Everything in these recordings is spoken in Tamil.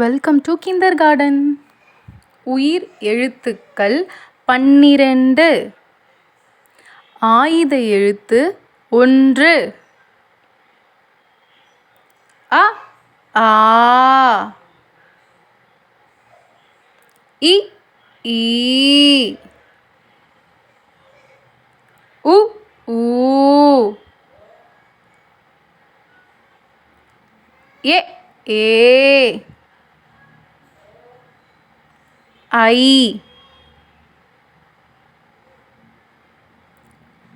Welcome to kinder garden. உயிர் எழுத்துக்கள் 12. ஆயுத எழுத்து 1. அ ஆ இ ஈ உ ஊ எ ஏ ஐ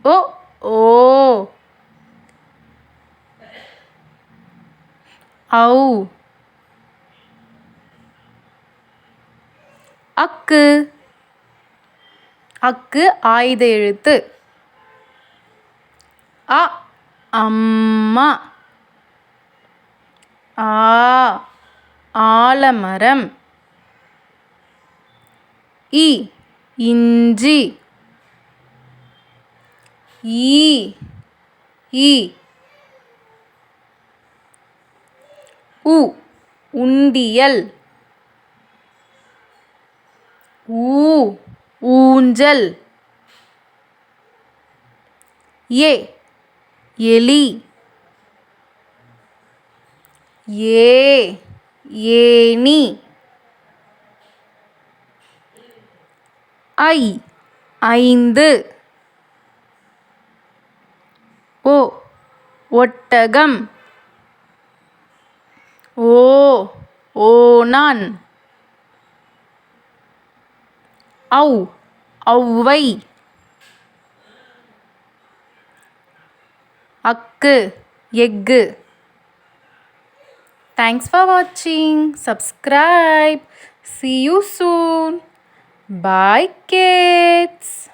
ஓ ஓ ஔ அக்கு அக்கு ஆயுத எழுத்து. அ அம்மா ஆ ஆலமரம். இ இஞ்சி ஈ ஈ உ உண்டியல் ஊ ஊஞ்சல் ஏ எலி ஏ ஏணி ஐ ஐந்து ஓ ஒட்டகம் ஓ ஓணான் ஔ ஔவை அக்கு egg. Thanks for watching. Subscribe. See you soon. Bye kids.